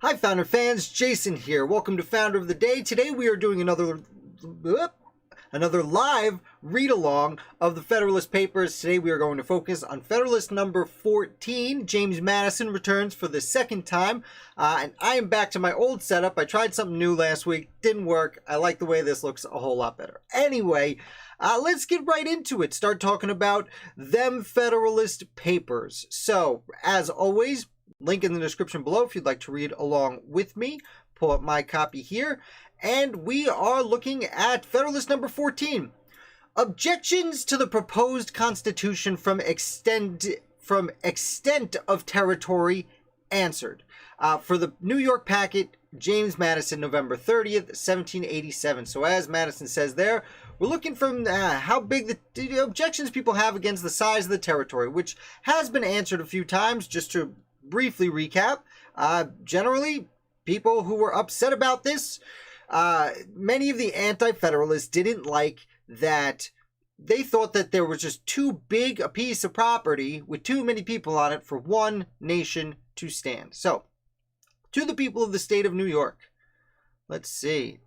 Hi Founder fans, Jason here. Welcome to Founder of the Day. Today we are doing another live read-along of the Federalist Papers. Today we are going to focus on Federalist number 14. James Madison returns for the second time, and I am back to my old setup. I tried something new last week, didn't work. I like the way this looks a whole lot better. Anyway, let's get right into it. Start talking about them Federalist Papers. So, as always, link in the description below if you'd like to read along with me. Pull up my copy here. And we are looking at Federalist number 14. Objections to the proposed Constitution from extent of territory answered. For the New York packet, James Madison, November 30th, 1787. So as Madison says there, we're looking from how big the objections people have against the size of the territory, which has been answered a few times. Just to briefly recap, generally, people who were upset about this, many of the anti-federalists didn't like that. They thought that there was just too big a piece of property with too many people on it for one nation to stand. So, to the people of the state of New York, let's see.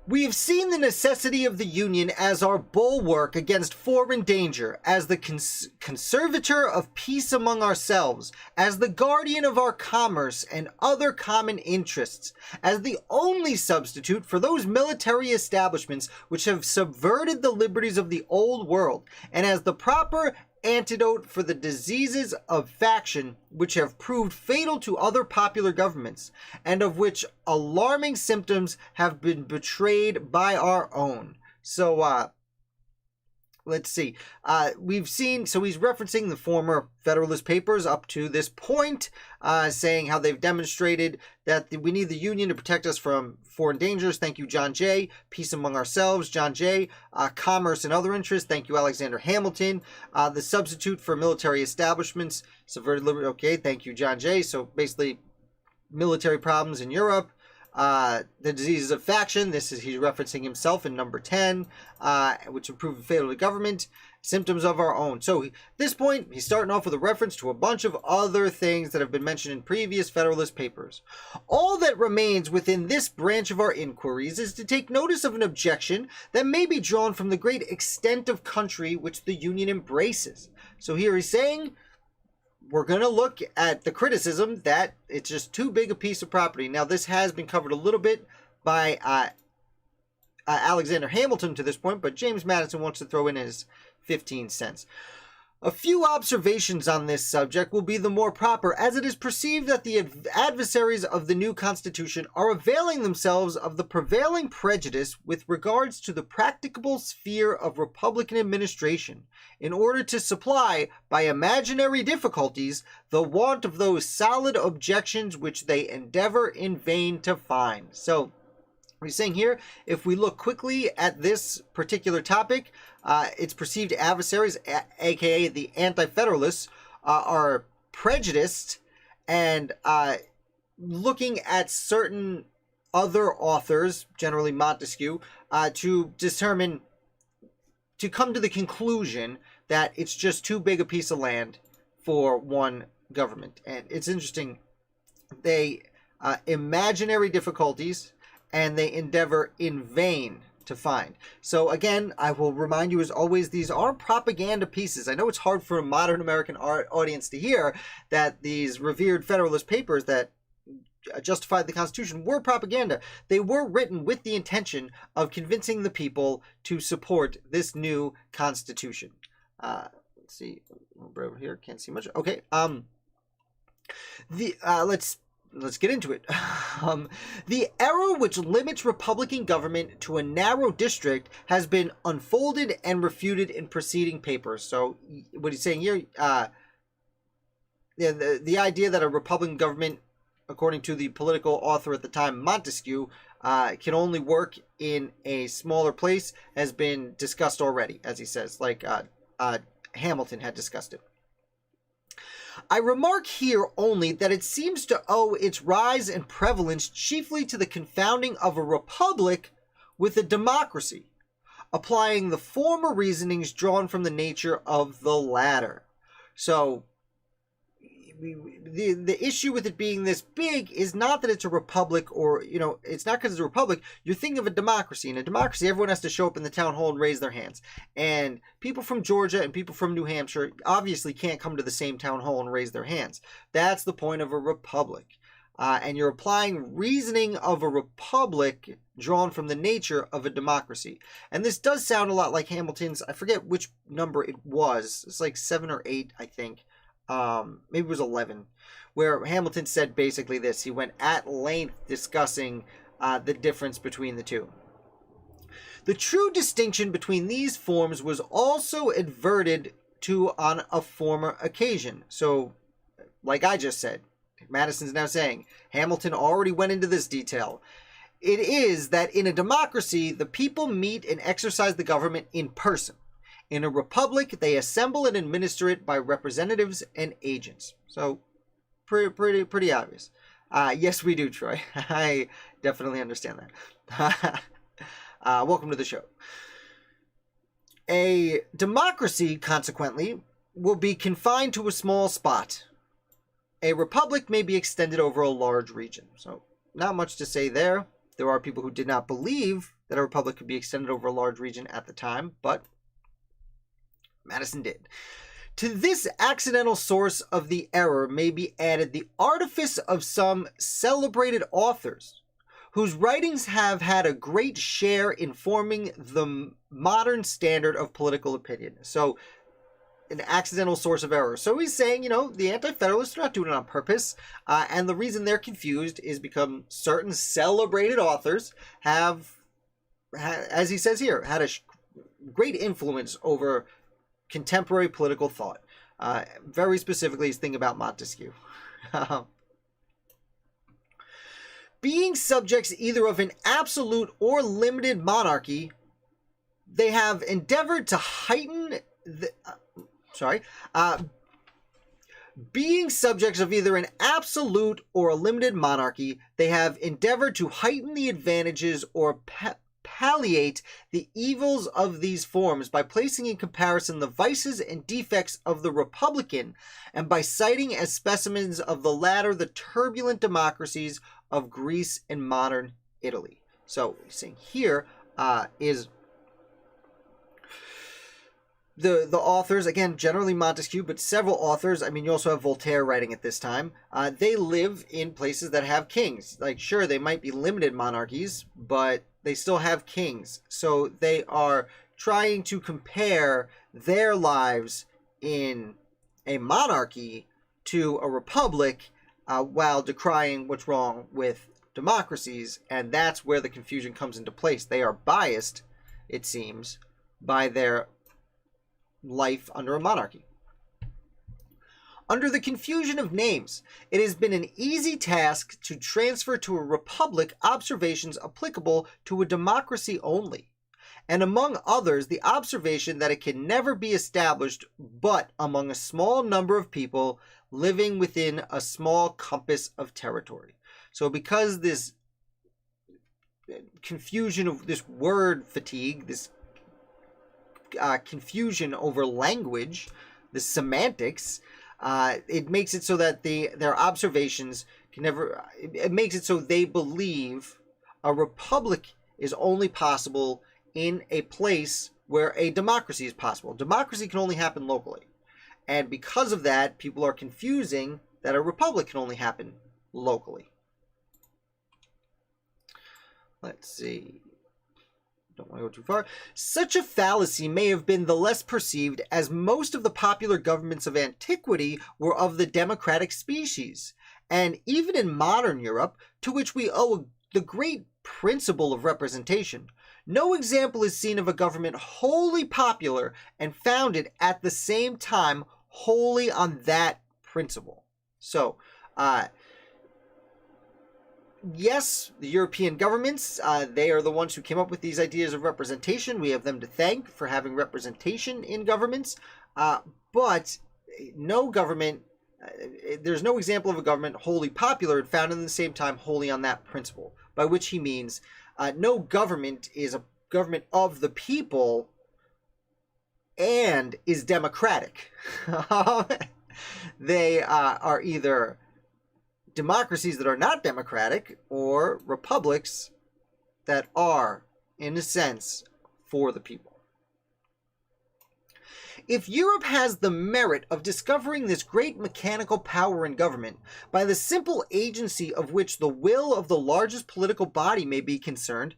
We have seen the necessity of the Union as our bulwark against foreign danger, as the conservator of peace among ourselves, as the guardian of our commerce and other common interests, as the only substitute for those military establishments which have subverted the liberties of the old world, and as the proper antidote for the diseases of faction which have proved fatal to other popular governments, and of which alarming symptoms have been betrayed by our own. So, let's see. We've seen, so he's referencing the former Federalist Papers up to this point, saying how they've demonstrated that we need the Union to protect us from foreign dangers. Thank you, John Jay. Peace among ourselves, John Jay. Commerce and other interests. Thank you, Alexander Hamilton. The substitute for military establishments, subverted liberty. Okay, thank you, John Jay. So basically, military problems in Europe. The diseases of faction, he's referencing himself in number 10, which have proven fatal to government, symptoms of our own. So at this point, he's starting off with a reference to a bunch of other things that have been mentioned in previous Federalist Papers. All that remains within this branch of our inquiries is to take notice of an objection that may be drawn from the great extent of country which the Union embraces. So here he's saying, we're going to look at the criticism that it's just too big a piece of property. Now, this has been covered a little bit by Alexander Hamilton to this point, but James Madison wants to throw in his 15 cents. A few observations on this subject will be the more proper, as it is perceived that the adversaries of the new Constitution are availing themselves of the prevailing prejudice with regards to the practicable sphere of Republican administration, in order to supply, by imaginary difficulties, the want of those solid objections which they endeavor in vain to find. So, what he's saying here, if we look quickly at this particular topic, its perceived adversaries, aka the anti-federalists, are prejudiced and looking at certain other authors, generally Montesquieu, to come to the conclusion that it's just too big a piece of land for one government. And it's interesting, they imaginary difficulties, and they endeavor in vain to find. So again, I will remind you as always, these are propaganda pieces. I know it's hard for a modern American audience to hear that these revered Federalist Papers that justified the Constitution were propaganda. They were written with the intention of convincing the people to support this new Constitution. Let's see, over here, can't see much. Okay, Let's get into it. The error which limits Republican government to a narrow district has been unfolded and refuted in preceding papers. So what he's saying here, the idea that a Republican government, according to the political author at the time, Montesquieu, can only work in a smaller place has been discussed already, as he says, like Hamilton had discussed it. I remark here only that it seems to owe its rise and prevalence chiefly to the confounding of a republic with a democracy, applying the former reasonings drawn from the nature of the latter. So the issue with it being this big is not that it's a republic, or, you know, it's not because it's a republic. You're thinking of a democracy. In a democracy, everyone has to show up in the town hall and raise their hands. And people from Georgia and people from New Hampshire obviously can't come to the same town hall and raise their hands. That's the point of a republic. And you're applying reasoning of a republic drawn from the nature of a democracy. And this does sound a lot like Hamilton's, I forget which number it was. It's like 7 or 8, I think. Maybe it was 11, where Hamilton said basically this. He went at length discussing the difference between the two. The true distinction between these forms was also adverted to on a former occasion. So, like I just said, Madison's now saying, Hamilton already went into this detail. It is that in a democracy, the people meet and exercise the government in person. In a republic, they assemble and administer it by representatives and agents. So, pretty obvious. Yes, we do, Troy. I definitely understand that. Welcome to the show. A democracy, consequently, will be confined to a small spot. A republic may be extended over a large region. So, not much to say there. There are people who did not believe that a republic could be extended over a large region at the time, but Madison did. To this accidental source of the error may be added the artifice of some celebrated authors, whose writings have had a great share in forming the modern standard of political opinion. So, an accidental source of error. So he's saying, you know, the Anti-Federalists are not doing it on purpose, and the reason they're confused is because certain celebrated authors have, as he says here, had a great influence over contemporary political thought. Very specifically, he's thinking about Montesquieu. Being subjects either of an absolute or limited monarchy, they have endeavored to heighten the... being subjects of either an absolute or a limited monarchy, they have endeavored to heighten the advantages or palliate the evils of these forms by placing in comparison the vices and defects of the republican, and by citing as specimens of the latter the turbulent democracies of Greece and modern Italy. So, what he's saying here is the authors, again, generally Montesquieu, but several authors, I mean, you also have Voltaire writing at this time, they live in places that have kings. Like, sure, they might be limited monarchies, but they still have kings. So they are trying to compare their lives in a monarchy to a republic while decrying what's wrong with democracies, and that's where the confusion comes into place. They are biased, it seems, by their life under a monarchy. Under the confusion of names, it has been an easy task to transfer to a republic observations applicable to a democracy only, and among others the observation that it can never be established but among a small number of people living within a small compass of territory. So because this confusion of this word fatigue, this confusion over language, the semantics, it makes it so that their observations can never, it makes it so they believe a republic is only possible in a place where a democracy is possible. Democracy can only happen locally. And because of that, people are confusing that a republic can only happen locally. Let's see. Don't want to go too far. Such a fallacy may have been the less perceived as most of the popular governments of antiquity were of the democratic species, and even in modern Europe, to which we owe the great principle of representation, no example is seen of a government wholly popular and founded at the same time wholly on that principle. So, yes, the European governments, they are the ones who came up with these ideas of representation. We have them to thank for having representation in governments. But no government, there's no example of a government wholly popular and founded at the same time wholly on that principle. By which he means no government is a government of the people and is democratic. They are either democracies that are not democratic or republics that are, in a sense, for the people. If Europe has the merit of discovering this great mechanical power in government, by the simple agency of which the will of the largest political body may be concerned,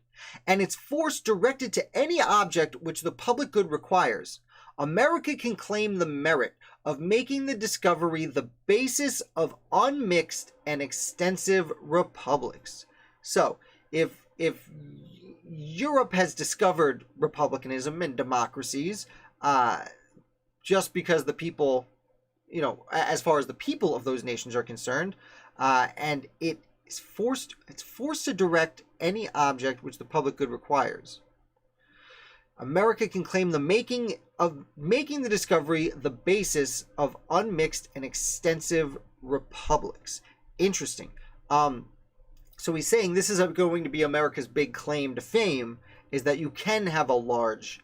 and its force directed to any object which the public good requires, America can claim the merit of making the discovery the basis of unmixed and extensive republics. So, if Europe has discovered republicanism and democracies, just because the people, as far as the people of those nations are concerned, and it's forced to direct any object which the public good requires. America can claim the making the discovery the basis of unmixed and extensive republics. Interesting. So he's saying this is going to be America's big claim to fame, is that you can have a large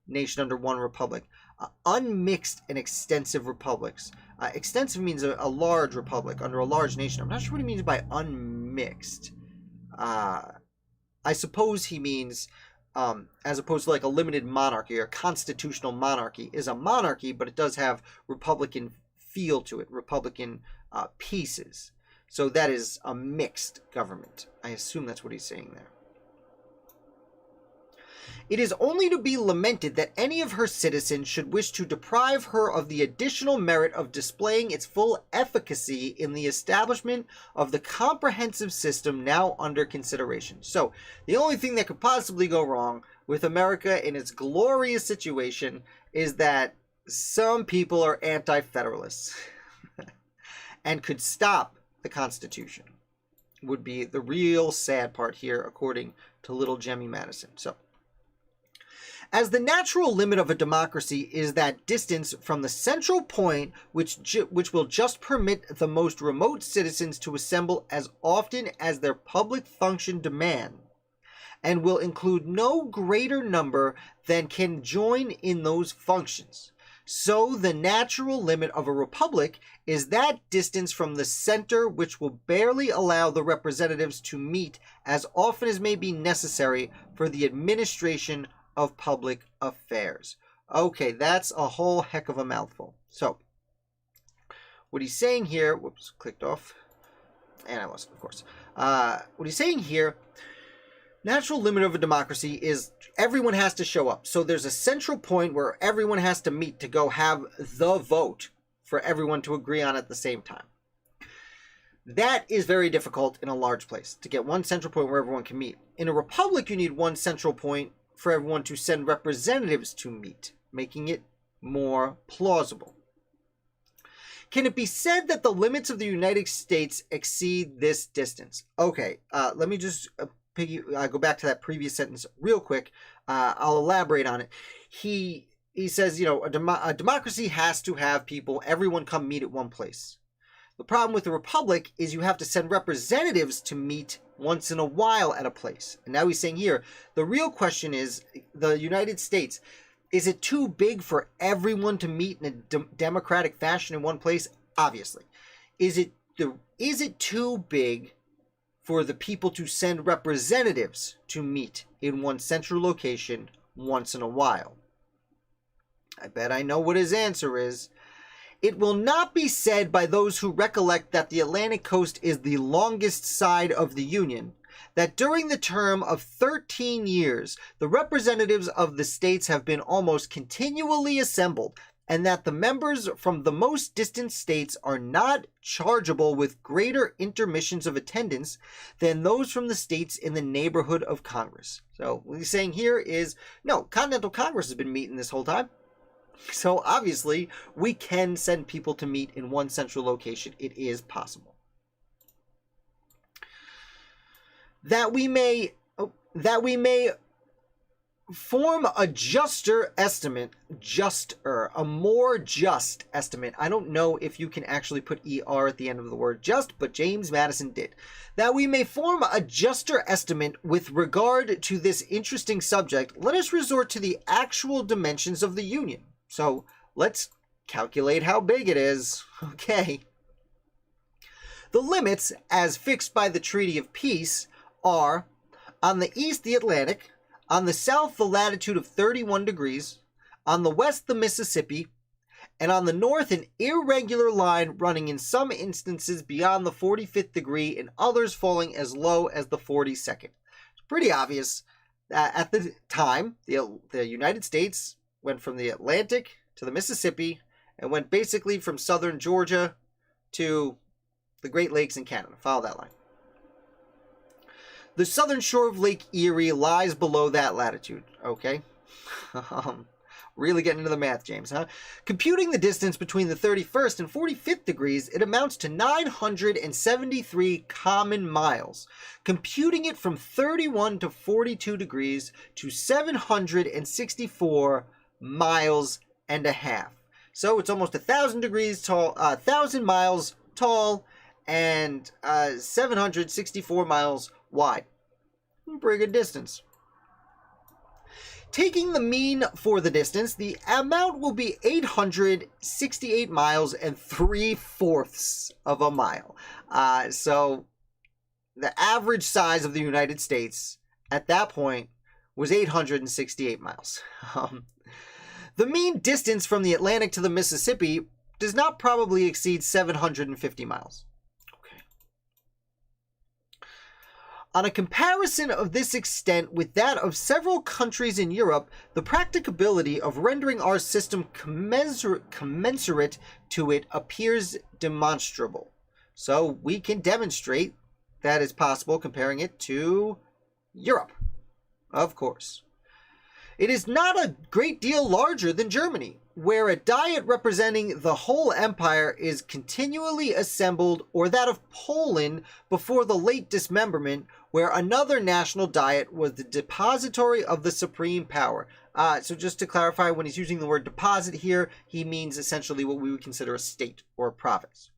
nation under one republic. Unmixed and extensive republics. Extensive means a large republic under a large nation. I'm not sure what he means by unmixed. I suppose he means, as opposed to like a limited monarchy or constitutional monarchy, is a monarchy, but it does have republican feel to it, republican pieces. So that is a mixed government. I assume that's what he's saying there. It is only to be lamented that any of her citizens should wish to deprive her of the additional merit of displaying its full efficacy in the establishment of the comprehensive system now under consideration. So, the only thing that could possibly go wrong with America in its glorious situation is that some people are anti-federalists and could stop the Constitution. Would be the real sad part here, according to little Jemmy Madison. So, as the natural limit of a democracy is that distance from the central point which will just permit the most remote citizens to assemble as often as their public function demand, and will include no greater number than can join in those functions, so the natural limit of a republic is that distance from the center which will barely allow the representatives to meet as often as may be necessary for the administration of public affairs. Okay, that's a whole heck of a mouthful. So, what he's saying here, whoops, clicked off, and I lost it, of course. What he's saying here, natural limit of a democracy is everyone has to show up. So there's a central point where everyone has to meet to go have the vote for everyone to agree on at the same time. That is very difficult in a large place, to get one central point where everyone can meet. In a republic, you need one central point for everyone to send representatives to meet, making it more plausible. Can it be said that the limits of the United States exceed this distance? Okay, let me just go back to that previous sentence real quick. I'll elaborate on it. He says, a democracy has to have people, everyone come meet at one place. The problem with the republic is you have to send representatives to meet once in a while at a place. And now he's saying here, the real question is, the United States, is it too big for everyone to meet in a democratic fashion in one place? Obviously. Is it too big for the people to send representatives to meet in one central location once in a while? I bet I know what his answer is. It will not be said by those who recollect that the Atlantic coast is the longest side of the Union, that during the term of 13 years, the representatives of the states have been almost continually assembled, and that the members from the most distant states are not chargeable with greater intermissions of attendance than those from the states in the neighborhood of Congress. So what he's saying here is, no, Continental Congress has been meeting this whole time. So obviously, we can send people to meet in one central location. It is possible. That we may form a juster estimate, a more just estimate. I don't know if you can actually put ER at the end of the word just, but James Madison did. That we may form a juster estimate with regard to this interesting subject, let us resort to the actual dimensions of the Union. So let's calculate how big it is. Okay. The limits, as fixed by the Treaty of Peace, are on the east the Atlantic, on the south the latitude of 31 degrees, on the west the Mississippi, and on the north an irregular line running in some instances beyond the 45th degree, in others falling as low as the 42nd. It's pretty obvious that at the time, the United States went from the Atlantic to the Mississippi and went basically from southern Georgia to the Great Lakes in Canada. Follow that line. The southern shore of Lake Erie lies below that latitude. Okay. Really getting into the math, James, huh? Computing the distance between the 31st and 45th degrees, it amounts to 973 common miles. Computing it from 31 to 42 degrees to 764 miles and a half. So it's almost 1,000 degrees tall, 1,000 miles tall, and 764 miles wide. Pretty good distance. Taking the mean for the distance, the amount will be 868 miles and 3/4 of a mile. So the average size of the United States at that point was 868 miles. The mean distance from the Atlantic to the Mississippi does not probably exceed 750 miles. On a comparison of this extent with that of several countries in Europe, the practicability of rendering our system commensurate to it appears demonstrable. So we can demonstrate that is possible comparing it to Europe, of course. It is not a great deal larger than Germany, where a diet representing the whole empire is continually assembled, or that of Poland before the late dismemberment, where another national diet was the depository of the supreme power. So just to clarify, when he's using the word deposit here, he means essentially what we would consider a state or a province.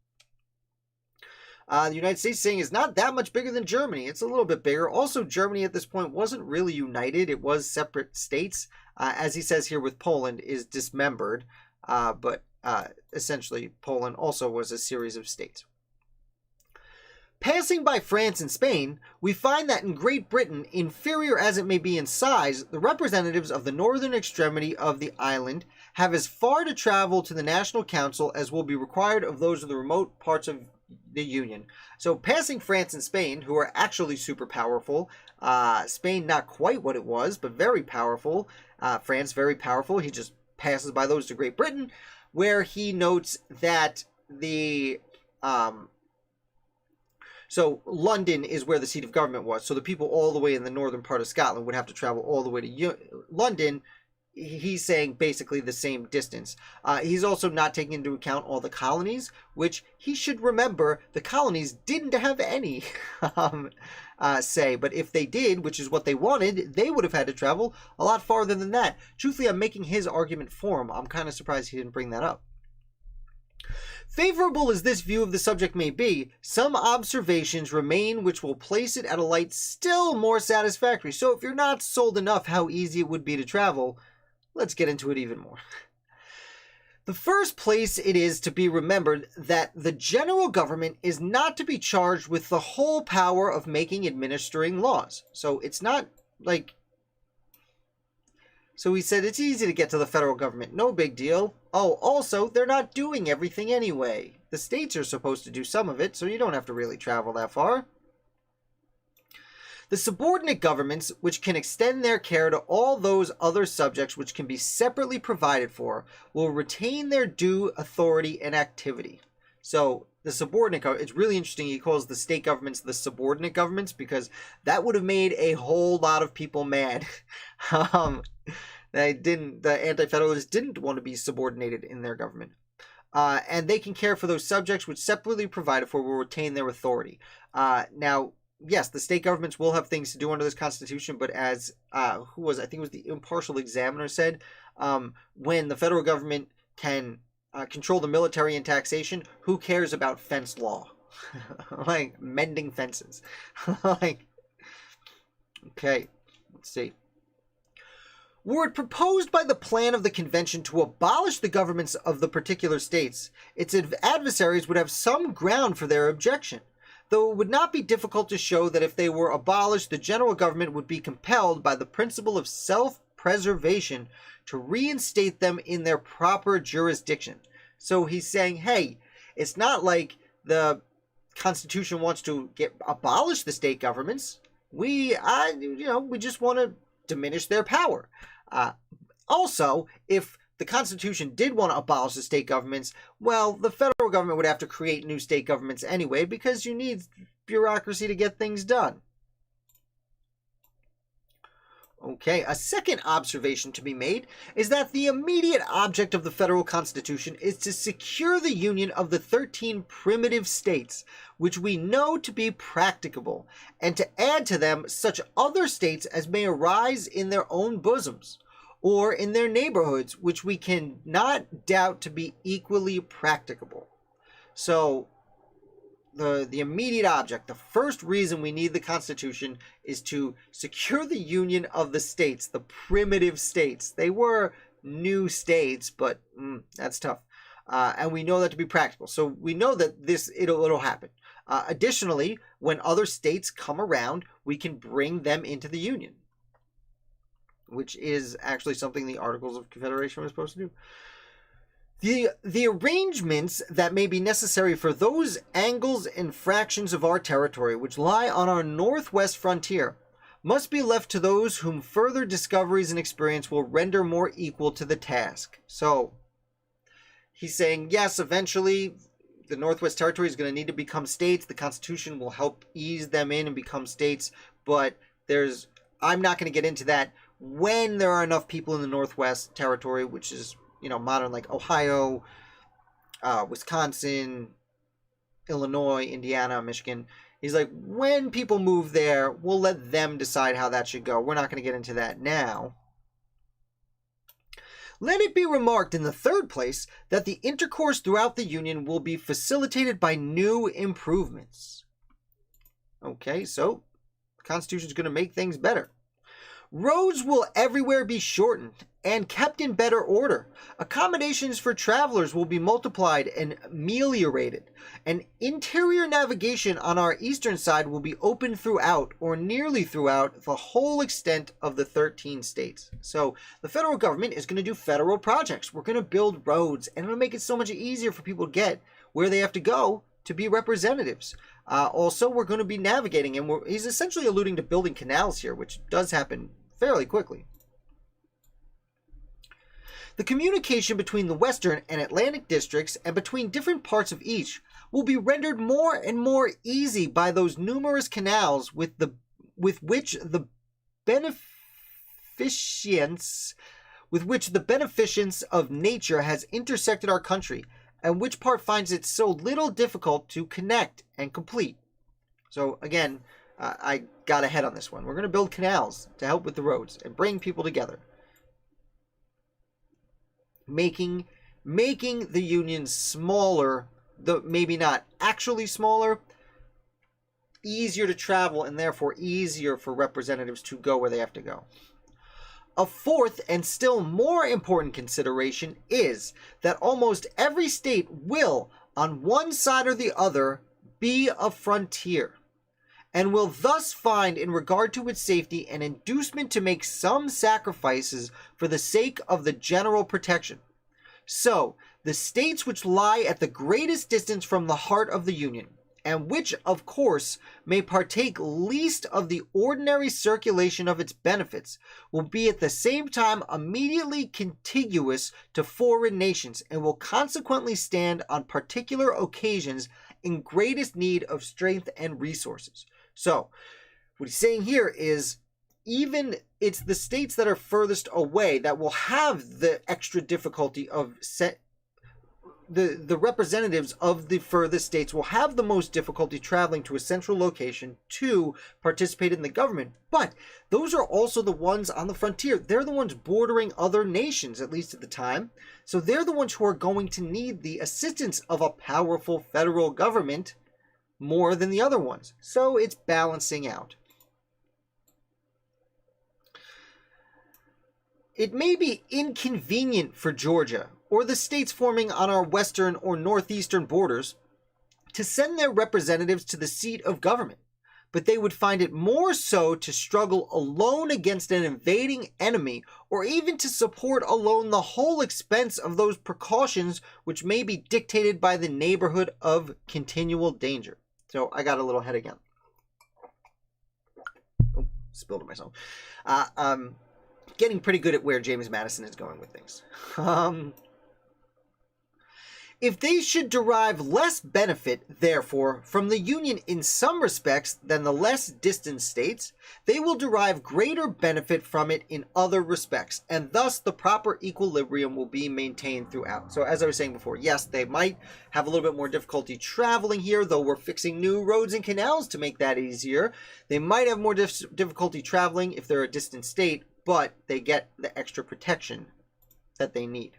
The United States saying is not that much bigger than Germany. It's a little bit bigger. Also, Germany at this point wasn't really united. It was separate states. As he says here with Poland, is dismembered. But essentially, Poland also was a series of states. Passing by France and Spain, we find that in Great Britain, inferior as it may be in size, the representatives of the northern extremity of the island have as far to travel to the National Council as will be required of those of the remote parts of the Union. So passing France and Spain, who are actually super powerful, Spain not quite what it was, but very powerful, France very powerful, he just passes by those to Great Britain, where he notes that the so London is where the seat of government was, so the people all the way in the northern part of Scotland would have to travel all the way to London. He's saying basically the same distance. He's also not taking into account all the colonies, which he should remember the colonies didn't have any say. But if they did, which is what they wanted, they would have had to travel a lot farther than that. Truthfully, I'm making his argument for him. I'm kind of surprised he didn't bring that up. Favorable as this view of the subject may be, some observations remain which will place it at a light still more satisfactory. So if you're not sold enough how easy it would be to travel, let's get into it even more. The first place, it is to be remembered that the general government is not to be charged with the whole power of making administering laws. So it's not like... So he said it's easy to get to the federal government. No big deal. Oh, also, they're not doing everything anyway. The states are supposed to do some of it, so you don't have to really travel that far. The subordinate governments, which can extend their care to all those other subjects which can be separately provided for, will retain their due authority and activity. So the subordinate government, it's really interesting he calls the state governments the subordinate governments, because that would have made a whole lot of people mad. The Anti-Federalists didn't want to be subordinated in their government. And they can care for those subjects which separately provided for will retain their authority. Now, yes, the state governments will have things to do under this Constitution, but as, I think it was the Impartial Examiner said, when the federal government can control the military and taxation, who cares about fence law? Like, mending fences. Like, okay, let's see. Were it proposed by the plan of the convention to abolish the governments of the particular states, its adversaries would have some ground for their objection, though it would not be difficult to show that if they were abolished, the general government would be compelled by the principle of self-preservation to reinstate them in their proper jurisdiction. So he's saying, hey, it's not like the Constitution wants to abolish the state governments. We just want to diminish their power. Also, if the Constitution did want to abolish the state governments, well, the federal government would have to create new state governments anyway, because you need bureaucracy to get things done. Okay, a second observation to be made is that the immediate object of the federal Constitution is to secure the union of the 13 primitive states, which we know to be practicable, and to add to them such other states as may arise in their own bosoms, or in their neighborhoods, which we can not doubt to be equally practicable. So, the immediate object, the first reason we need the Constitution is to secure the union of the states, the primitive states. They were new states, but that's tough. And we know that to be practical. So we know that it'll happen. Additionally, when other states come around, we can bring them into the union, which is actually something the Articles of Confederation were supposed to do. The arrangements that may be necessary for those angles and fractions of our territory which lie on our northwest frontier must be left to those whom further discoveries and experience will render more equal to the task. So, he's saying, yes, eventually the Northwest Territory is going to need to become states. The Constitution will help ease them in and become states, but I'm not going to get into that when there are enough people in the Northwest Territory, which is modern like Ohio, Wisconsin, Illinois, Indiana, Michigan. He's like, when people move there, we'll let them decide how that should go. We're not going to get into that now. Let it be remarked in the third place that the intercourse throughout the Union will be facilitated by new improvements. Okay, so the Constitution is going to make things better. Roads will everywhere be shortened and kept in better order. Accommodations for travelers will be multiplied and ameliorated. And interior navigation on our eastern side will be open throughout, or nearly throughout, the whole extent of the 13 states. So the federal government is going to do federal projects. We're going to build roads, and it'll make it so much easier for people to get where they have to go to be representatives. Also, we're going to be navigating, and he's essentially alluding to building canals here, which does happen fairly quickly. The communication between the Western and Atlantic districts and between different parts of each will be rendered more and more easy by those numerous canals with which the beneficence of nature has intersected our country, and which part finds it so little difficult to connect and complete. So again, I got ahead on this one. We're going to build canals to help with the roads and bring people together. Making the union smaller, though maybe not actually smaller, easier to travel, and therefore easier for representatives to go where they have to go. A fourth and still more important consideration is that almost every state will, on one side or the other, be a frontier, and will thus find in regard to its safety an inducement to make some sacrifices for the sake of the general protection. So, the states which lie at the greatest distance from the heart of the Union, and which, of course, may partake least of the ordinary circulation of its benefits, will be at the same time immediately contiguous to foreign nations, and will consequently stand on particular occasions in greatest need of strength and resources. So, what he's saying here is, even it's the states that are furthest away that will have the extra difficulty of the representatives of the furthest states will have the most difficulty traveling to a central location to participate in the government. But those are also the ones on the frontier. They're the ones bordering other nations, at least at the time. So they're the ones who are going to need the assistance of a powerful federal government more than the other ones. So it's balancing out. It may be inconvenient for Georgia or the states forming on our western or northeastern borders to send their representatives to the seat of government, but they would find it more so to struggle alone against an invading enemy, or even to support alone the whole expense of those precautions which may be dictated by the neighborhood of continual danger. So I got a little ahead again. Oh, spilled it myself. Getting pretty good at where James Madison is going with things. If they should derive less benefit, therefore, from the Union in some respects than the less distant states, they will derive greater benefit from it in other respects, and thus the proper equilibrium will be maintained throughout. So as I was saying before, yes, they might have a little bit more difficulty traveling here, though we're fixing new roads and canals to make that easier. They might have more difficulty traveling if they're a distant state, but they get the extra protection that they need.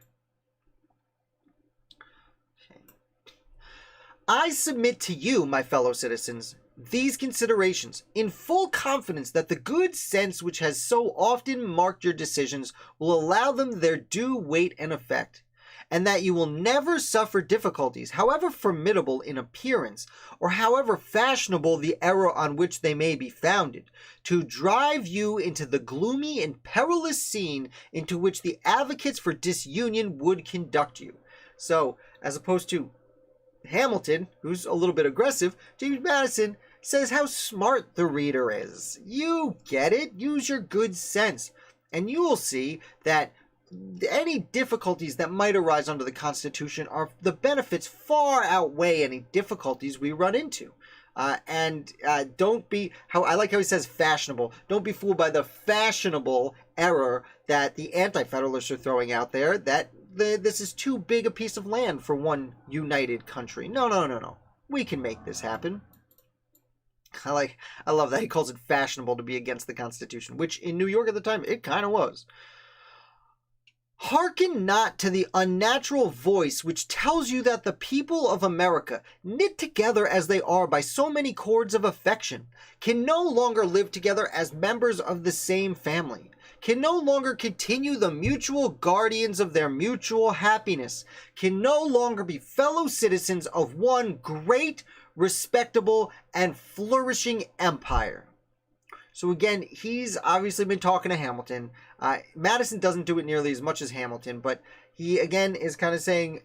I submit to you, my fellow citizens, these considerations, in full confidence that the good sense which has so often marked your decisions will allow them their due weight and effect, and that you will never suffer difficulties, however formidable in appearance, or however fashionable the error on which they may be founded, to drive you into the gloomy and perilous scene into which the advocates for disunion would conduct you. So, as opposed to Hamilton, who's a little bit aggressive, James Madison says how smart the reader is. You get it. Use your good sense. And you will see that any difficulties that might arise under the Constitution are the benefits far outweigh any difficulties we run into. Don't be, I like how he says fashionable. Don't be fooled by the fashionable error that the Anti-Federalists are throwing out there, that this is too big a piece of land for one united country. No. We can make this happen. I love that he calls it fashionable to be against the Constitution, which in New York at the time, it kind of was. Hearken not to the unnatural voice which tells you that the people of America, knit together as they are by so many cords of affection, can no longer live together as members of the same family, can no longer continue the mutual guardians of their mutual happiness, can no longer be fellow citizens of one great, respectable, and flourishing empire. So again, he's obviously been talking to Hamilton. Madison doesn't do it nearly as much as Hamilton, but he, again, is kind of saying,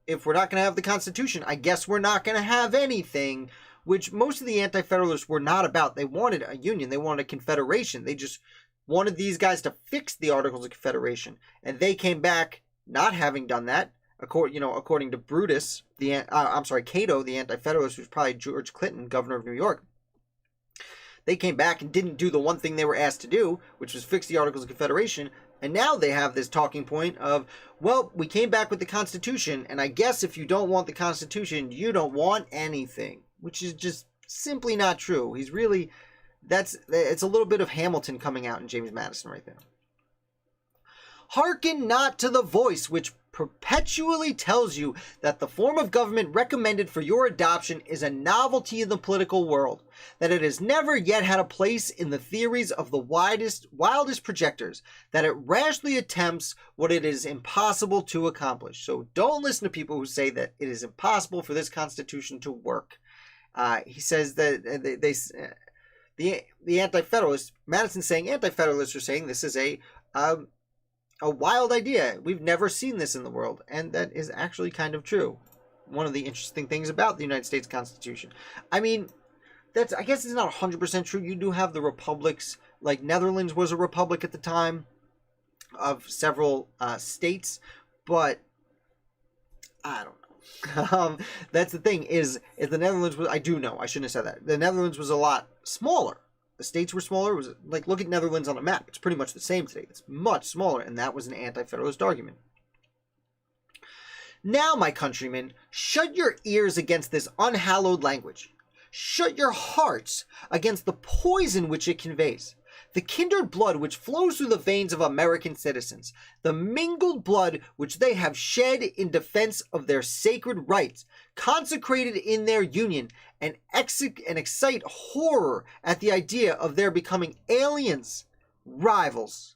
if we're not going to have the Constitution, I guess we're not going to have anything, which most of the Anti-Federalists were not about. They wanted a union. They wanted a confederation. They just wanted these guys to fix the Articles of Confederation. And they came back not having done that. According to Brutus, Cato, the Anti-Federalist, who's probably George Clinton, governor of New York. They came back and didn't do the one thing they were asked to do, which was fix the Articles of Confederation. And now they have this talking point of, well, we came back with the Constitution, and I guess if you don't want the Constitution, you don't want anything, which is just simply not true. It's a little bit of Hamilton coming out in James Madison right there. Hearken not to the voice which perpetually tells you that the form of government recommended for your adoption is a novelty in the political world, that it has never yet had a place in the theories of the wildest projectors, that it rashly attempts what it is impossible to accomplish. So don't listen to people who say that it is impossible for this Constitution to work. He says that the Anti-Federalists, Madison's saying Anti-Federalists are saying this is a wild idea. We've never seen this in the world, and that is actually kind of true. One of the interesting things about the United States Constitution. I mean, I guess it's not 100% true. You do have the republics, like Netherlands was a republic at the time of several states, but I don't know. That's the thing is the Netherlands was, I do know, I shouldn't have said that. The Netherlands was a lot smaller. The states were smaller. It was like, look at Netherlands on a map. It's pretty much the same today. It's much smaller, and that was an Anti-Federalist argument. Now, my countrymen, shut your ears against this unhallowed language. Shut your hearts against the poison which it conveys. The kindred blood which flows through the veins of American citizens, the mingled blood which they have shed in defense of their sacred rights, consecrated in their union, and excite horror at the idea of their becoming aliens, rivals,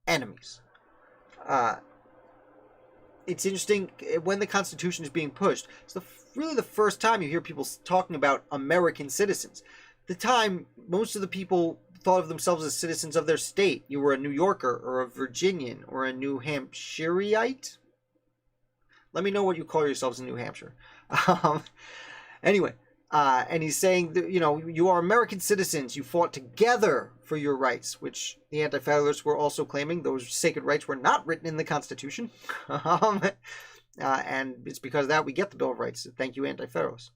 enemies. It's interesting when the Constitution is being pushed. It's really the first time you hear people talking about American citizens. The time most of the people thought of themselves as citizens of their state. You were a New Yorker or a Virginian or a New Hampshireite. Let me know what you call yourselves in New Hampshire. Anyway, and he's saying that, you are American citizens. You fought together for your rights, which the Anti-Federalists were also claiming. Those sacred rights were not written in the Constitution. And it's because of that we get the Bill of Rights. Thank you, Anti-Federalists.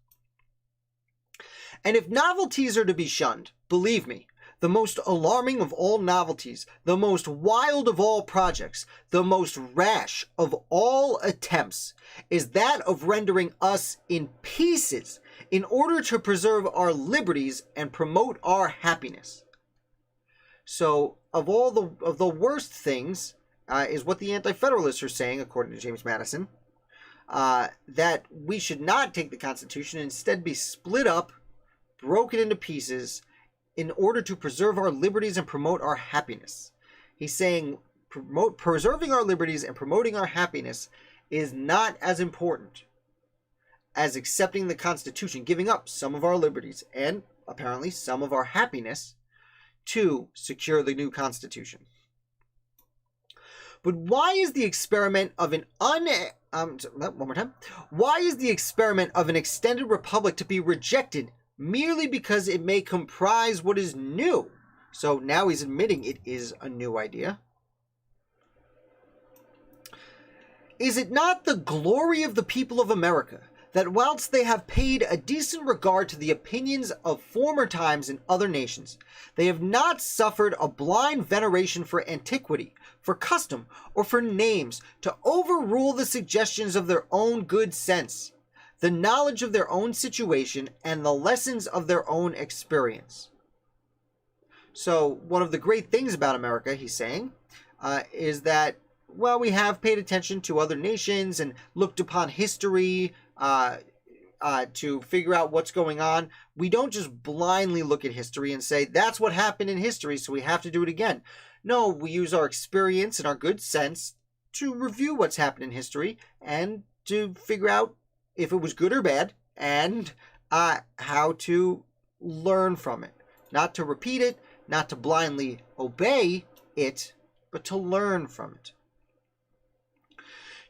And if novelties are to be shunned, believe me, the most alarming of all novelties, the most wild of all projects, the most rash of all attempts, is that of rendering us in pieces in order to preserve our liberties and promote our happiness. So, of the worst things, is what the Anti-Federalists are saying, according to James Madison, that we should not take the Constitution and instead be split up, broken into pieces, in order to preserve our liberties and promote our happiness. He's saying preserving our liberties and promoting our happiness is not as important as accepting the Constitution, giving up some of our liberties and apparently some of our happiness to secure the new Constitution. But why is the experiment of Why is the experiment of an extended republic to be rejected merely because it may comprise what is new? So now he's admitting it is a new idea. Is it not the glory of the people of America that whilst they have paid a decent regard to the opinions of former times in other nations, they have not suffered a blind veneration for antiquity, for custom, or for names to overrule the suggestions of their own good sense, the knowledge of their own situation, and the lessons of their own experience? So one of the great things about America, he's saying, is that, well, we have paid attention to other nations and looked upon history to figure out what's going on. We don't just blindly look at history and say, that's what happened in history, so we have to do it again. No, we use our experience and our good sense to review what's happened in history and to figure out if it was good or bad and how to learn from it. Not to repeat it, not to blindly obey it, but to learn from it.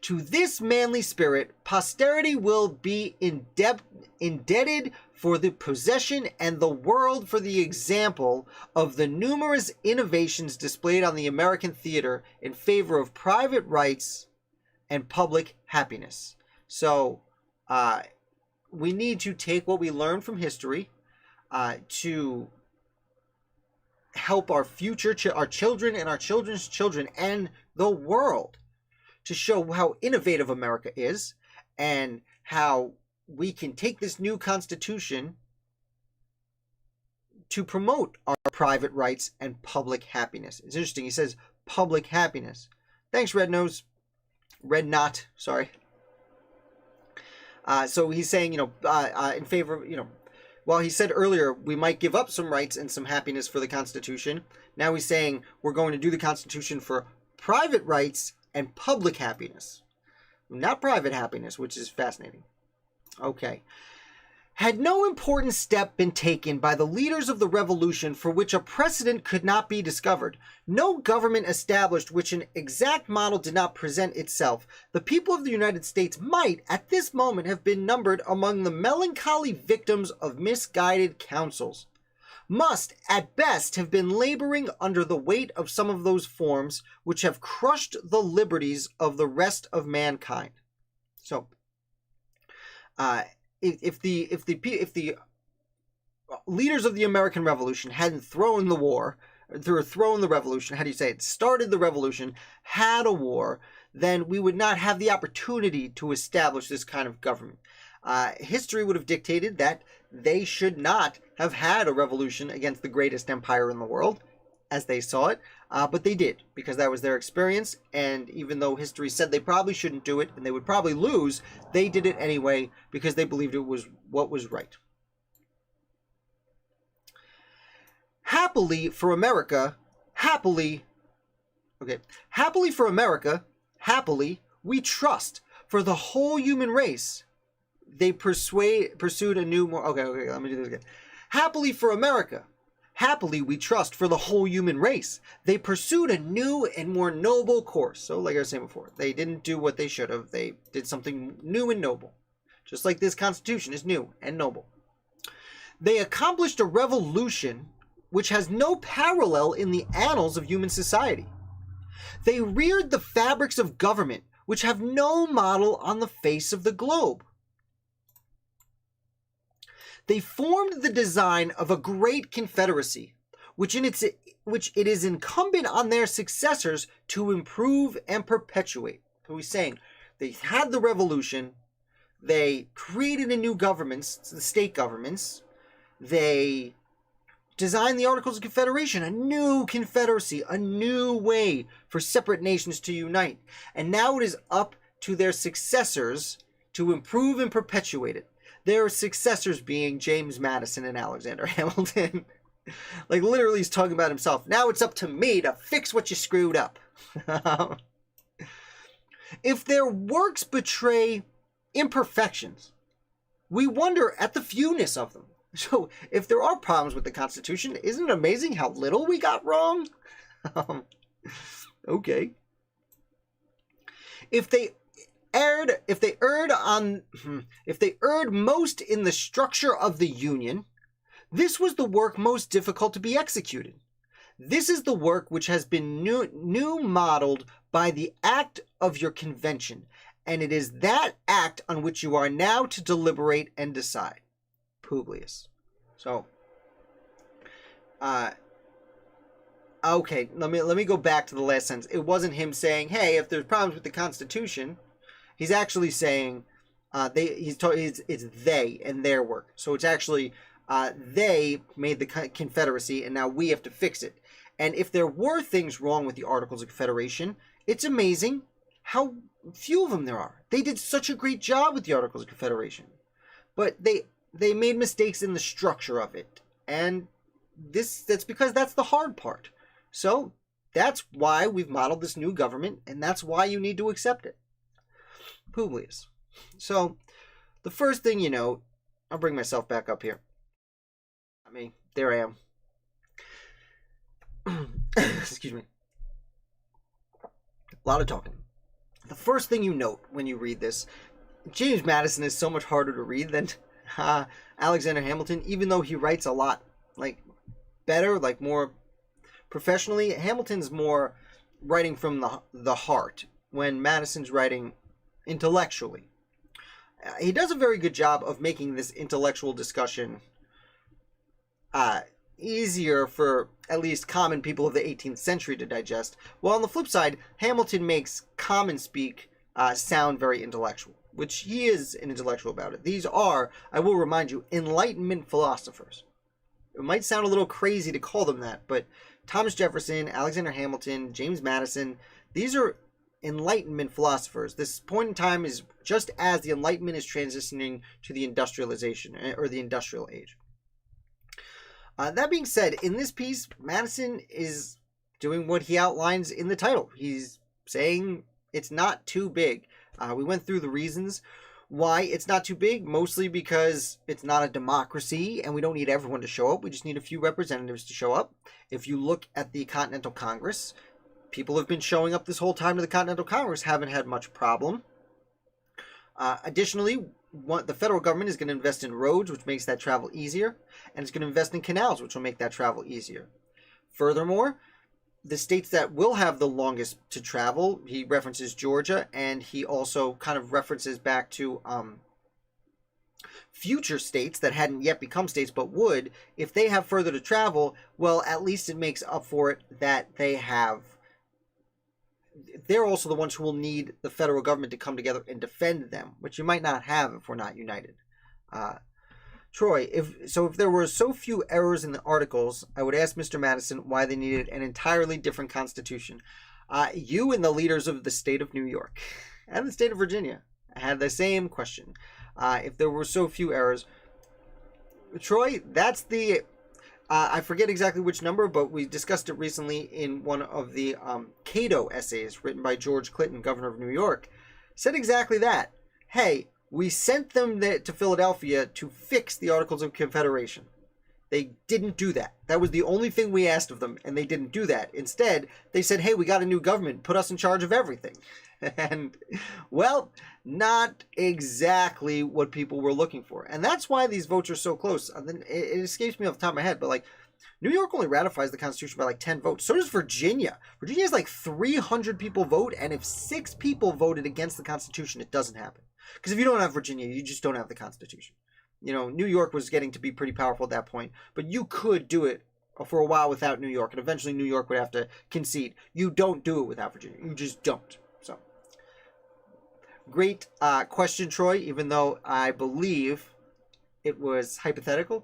To this manly spirit, posterity will be indebted for the possession and the world for the example of the numerous innovations displayed on the American theater in favor of private rights and public happiness. So, we need to take what we learn from history to help our future, our children and our children's children and the world, to show how innovative America is and how we can take this new Constitution to promote our private rights and public happiness. It's interesting. He says public happiness. Thanks, Red Nose. Red Knot, sorry. So he's saying, in favor of, while he said earlier we might give up some rights and some happiness for the Constitution, now he's saying we're going to do the Constitution for private rights and public happiness. Not private happiness, which is fascinating. Okay. Had no important step been taken by the leaders of the revolution for which a precedent could not be discovered, no government established which an exact model did not present itself, the people of the United States might, at this moment, have been numbered among the melancholy victims of misguided counsels, must, at best, have been laboring under the weight of some of those forms which have crushed the liberties of the rest of mankind. So, if the leaders of the American Revolution hadn't thrown the revolution, how do you say it? Started the revolution, had a war, then we would not have the opportunity to establish this kind of government. History would have dictated that they should not have had a revolution against the greatest empire in the world, as they saw it, but they did, because that was their experience, and even though history said they probably shouldn't do it, and they would probably lose, they did it anyway, because they believed it was what was right. Happily for America, Okay. Happily for America, happily we trust for the whole human race. They pursued a new more. Okay, let me do this again. Happily for America, happily we trust for the whole human race. They pursued a new and more noble course. So, like I was saying before, they didn't do what they should have. They did something new and noble. Just like this Constitution is new and noble. They accomplished a revolution which has no parallel in the annals of human society. They reared the fabrics of government which have no model on the face of the globe. They formed the design of a great confederacy, which it is incumbent on their successors to improve and perpetuate. So he's saying they had the revolution, they created a new governments, the state governments, they designed the Articles of Confederation, a new confederacy, a new way for separate nations to unite. And now it is up to their successors to improve and perpetuate it. Their successors being James Madison and Alexander Hamilton. Like, literally, he's talking about himself. Now it's up to me to fix what you screwed up. If their works betray imperfections, we wonder at the fewness of them. So, if there are problems with the Constitution, isn't it amazing how little we got wrong? Okay. If they erred most in the structure of the Union, this was the work most difficult to be executed. This is the work which has been new modeled by the act of your convention, and it is that act on which you are now to deliberate and decide. Publius. So, okay, let me go back to the last sentence. It wasn't him saying, "Hey, if there's problems with the Constitution," he's actually saying, it's they and their work. So it's actually they made the Confederacy, and now we have to fix it. And if there were things wrong with the Articles of Confederation, it's amazing how few of them there are. They did such a great job with the Articles of Confederation, but they made mistakes in the structure of it, and that's because that's the hard part. So that's why we've modeled this new government, and that's why you need to accept it. Publius. So the first thing you know, I'll bring myself back up here. There I am. Excuse me. A lot of talking. The first thing you note when you read this, James Madison is so much harder to read than Alexander Hamilton, even though he writes a lot better, more professionally. Hamilton's more writing from the heart, when Madison's writing intellectually. He does a very good job of making this intellectual discussion easier for at least common people of the 18th century to digest, while on the flip side, Hamilton makes common speak sound very intellectual, which he is an intellectual about it. These are, I will remind you, Enlightenment philosophers. It might sound a little crazy to call them that, but Thomas Jefferson, Alexander Hamilton, James Madison, these are Enlightenment philosophers. This point in time is just as the Enlightenment is transitioning to the industrialization, or the industrial age. That being said, in this piece, Madison is doing what he outlines in the title. He's saying it's not too big. We went through the reasons why it's not too big, mostly because it's not a democracy and we don't need everyone to show up. We just need a few representatives to show up. If you look at the Continental Congress, people have been showing up this whole time to the Continental Congress, haven't had much problem. Additionally, the federal government is going to invest in roads, which makes that travel easier, and it's going to invest in canals, which will make that travel easier. Furthermore, the states that will have the longest to travel, he references Georgia, and he also kind of references back to future states that hadn't yet become states but would. If they have further to travel, well, at least it makes up for it that they're also the ones who will need the federal government to come together and defend them, which you might not have if we're not united. Troy, if there were so few errors in the articles, I would ask Mr. Madison why they needed an entirely different constitution. You and the leaders of the state of New York and the state of Virginia had the same question. If there were so few errors, Troy, that's the I forget exactly which number, but we discussed it recently in one of the Cato essays written by George Clinton, governor of New York. Said exactly that. Hey, we sent them to Philadelphia to fix the Articles of Confederation. They didn't do that. That was the only thing we asked of them, and they didn't do that. Instead, they said, hey, we got a new government. Put us in charge of everything. And, well, not exactly what people were looking for. And that's why these votes are so close. It escapes me off the top of my head, but, like, New York only ratifies the Constitution by, like, 10 votes. So does Virginia. Virginia has, like, 300 people vote, and if 6 people voted against the Constitution, it doesn't happen. Because if you don't have Virginia, you just don't have the Constitution. You know, New York was getting to be pretty powerful at that point, but you could do it for a while without New York, and eventually New York would have to concede. You don't do it without Virginia. You just don't. So, great question, Troy, even though I believe it was hypothetical.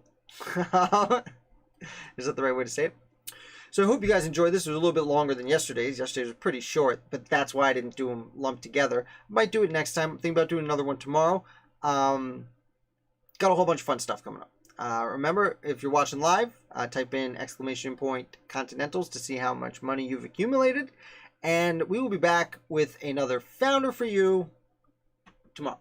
Is that the right way to say it? So I hope you guys enjoyed this. It was a little bit longer than yesterday's. Yesterday's was pretty short, but that's why I didn't do them lumped together. I might do it next time. I'm thinking about doing another one tomorrow. Got a whole bunch of fun stuff coming up. Remember, if you're watching live, type in !Continentals to see how much money you've accumulated. And we will be back with another Founder for You tomorrow.